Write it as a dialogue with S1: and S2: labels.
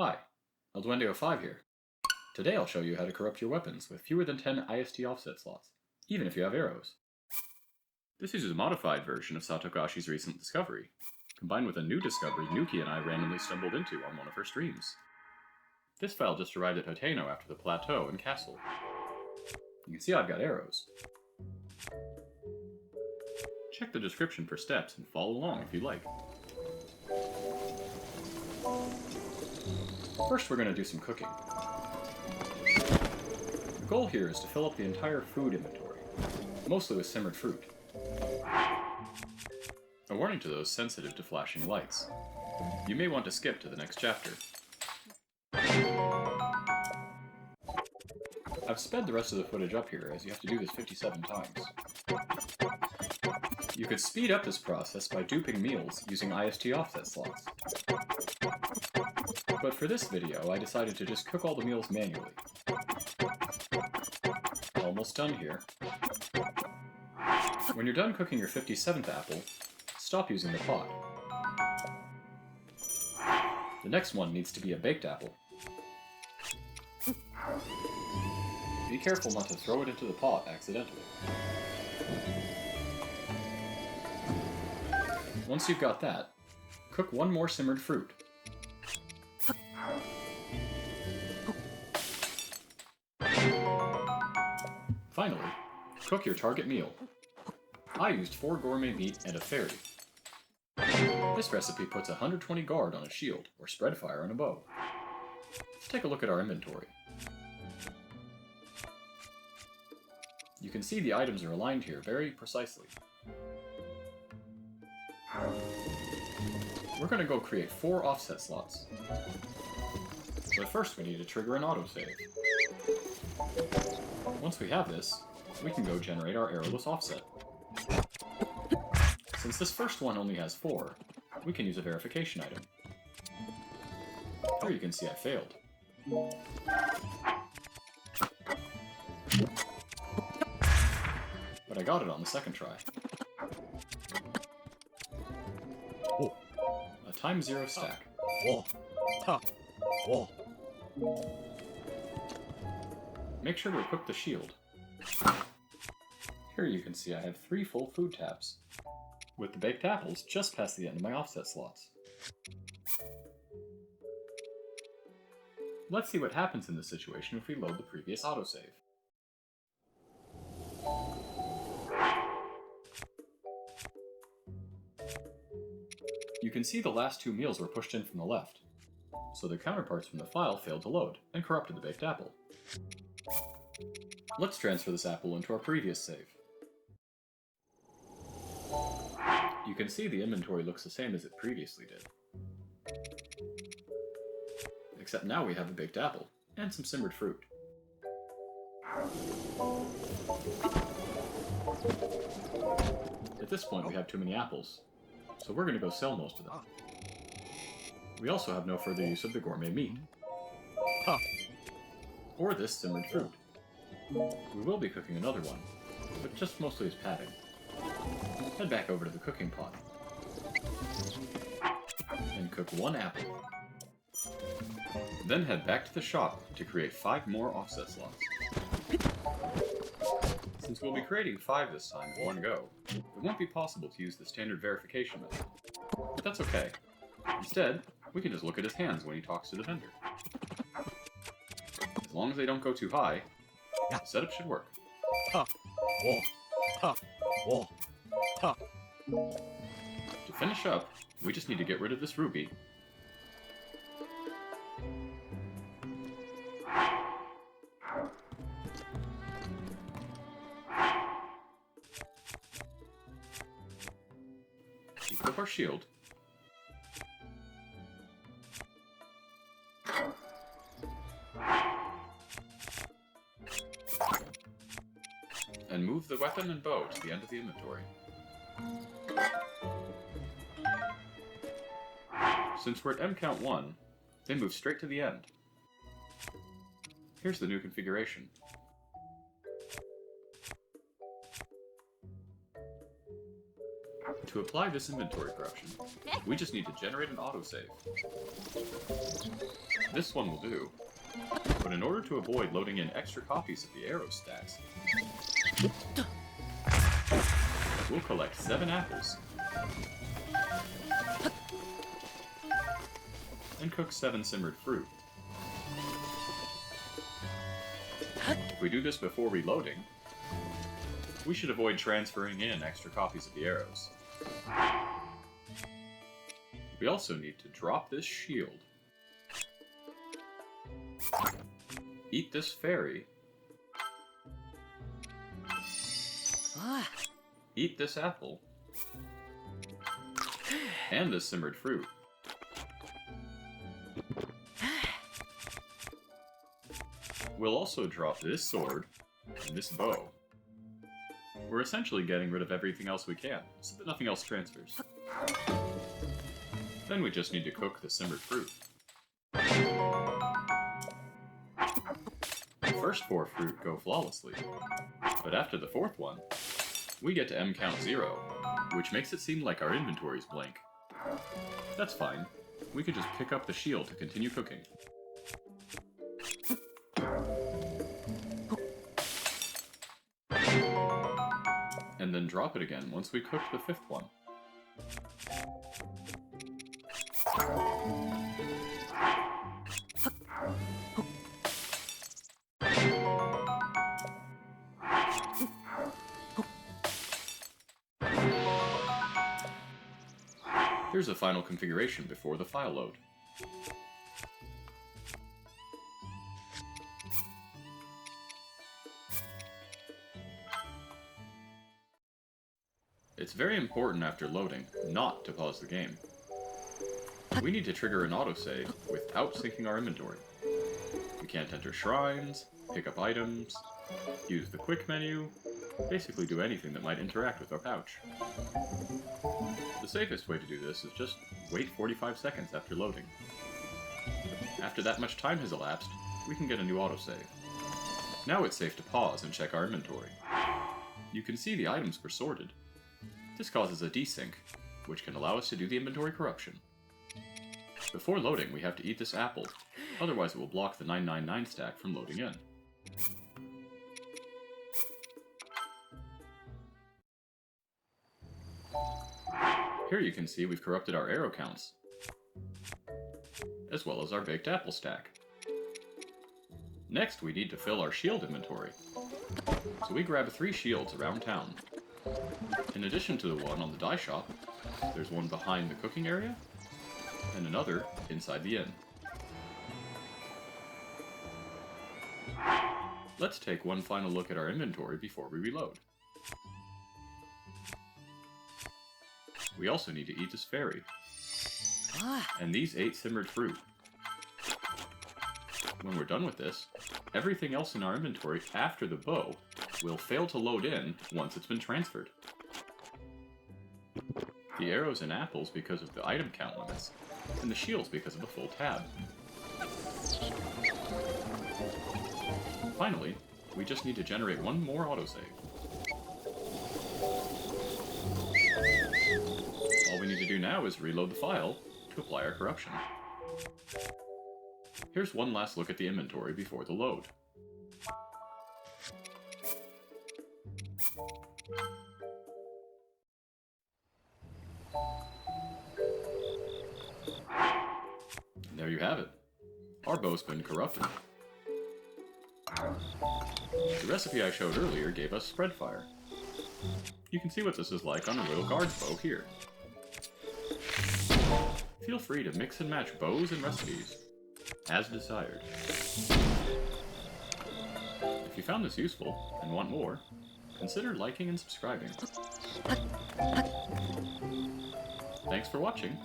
S1: Hi, Elduendio5 here. Today I'll show you how to corrupt your weapons with fewer than 10 IST offset slots, even if you have arrows. This uses a modified version of Satougashi's recent discovery, combined with a new discovery Nukie and I randomly stumbled into on one of her streams. This file just arrived at Hoteino after the plateau and castle. You can see I've got arrows. Check the description for steps and follow along if you like. First, we're going to do some cooking. The goal here is to fill up the entire food inventory, mostly with simmered fruit. A warning to those sensitive to flashing lights. You may want to skip to the next chapter. I've sped the rest of the footage up here, as you have to do this 57 times. You could speed up this process by duping meals using IST offset slots. But for this video, I decided to just cook all the meals manually. Almost done here. When you're done cooking your 57th apple, stop using the pot. The next one needs to be a baked apple. Be careful not to throw it into the pot accidentally. Once you've got that, cook one more simmered fruit. Finally, cook your target meal. I used 4 GourmetMeat and a fairy. This recipe puts 120 guard on a shield, or spread fire on a bow. Let's take a look at our inventory. You can see the items are aligned here very precisely. We're going to go create 4 offset slots. But first we need to trigger an autosave. Once we have this, we can go generate our arrowless offset. Since this first one only has 4, we can use a verification item. Here you can see I failed. But I got it on the second try. A times 0 stack. Make sure to equip the shield. Here you can see I have 3 full food tabs, with the baked apples just past the end of my offset slots. Let's see what happens in this situation if we load the previous autosave. You can see the last 2 meals were pushed in from the left, so the counterparts from the file failed to load and corrupted the baked apple. Let's transfer this apple into our previous save. You can see the inventory looks the same as it previously did. Except now we have a baked apple, and some simmered fruit. At this point we have too many apples, so we're going to go sell most of them. We also have no further use of the GourmetMeat. Or this simmered fruit. We will be cooking another one, but just mostly as padding. Head back over to the cooking pot. And cook 1 apple. Then head back to the shop to create 5 more offset slots. Since we'll be creating 5 this time in one go, it won't be possible to use the standard verification method. But that's okay. Instead, we can just look at his hands when he talks to the vendor. As long as they don't go too high, the setup should work. To finish up, we just need to get rid of this ruby. Equip our shield. And move the weapon and bow to the end of the inventory. Since we're at M count 1, they move straight to the end. Here's the new configuration. To apply this inventory corruption, we just need to generate an autosave. This one will do. But in order to avoid loading in extra copies of the arrow stacks, we'll collect 7 apples and cook 7 simmered fruit. If we do this before reloading, we should avoid transferring in extra copies of the arrows. We also need to drop this shield, eat this fairy, eat this apple, and this simmered fruit. We'll also drop this sword and this bow. We're essentially getting rid of everything else we can, so that nothing else transfers. Then we just need to cook the simmered fruit. The first 4 fruit go flawlessly, but after the 4th one, we get to M count 0, which makes it seem like our inventory's blank. That's fine. We could just pick up the shield to continue cooking. And then drop it again once we cooked the 5th one. Here's the final configuration before the file load. It's very important after loading not to pause the game. We need to trigger an autosave without syncing our inventory. We can't enter shrines, pick up items, use the quick menu, basically do anything that might interact with our pouch. The safest way to do this is just wait 45 seconds after loading. After that much time has elapsed, we can get a new autosave. Now it's safe to pause and check our inventory. You can see the items were sorted. This causes a desync, which can allow us to do the inventory corruption. Before loading, we have to eat this apple, otherwise it will block the 999 stack from loading in. Here you can see we've corrupted our arrow counts, as well as our baked apple stack. Next, we need to fill our shield inventory. So we grab 3 shields around town. In addition to the one on the dye shop, there's one behind the cooking area, and another inside the inn. Let's take one final look at our inventory before we reload. We also need to eat this fairy, and these 8 simmered fruit. When we're done with this, everything else in our inventory after the bow will fail to load in once it's been transferred. The arrows and apples because of the item count limits, and the shields because of the full tab. Finally, we just need to generate one more autosave. All we need to do now is reload the file to apply our corruption. Here's one last look at the inventory before the load. And there you have it. Our bow's been corrupted. The recipe I showed earlier gave us spread fire. You can see what this is like on a Royal Guard's bow here. Feel free to mix and match bows and recipes, as desired. If you found this useful and want more, consider liking and subscribing. Thanks for watching.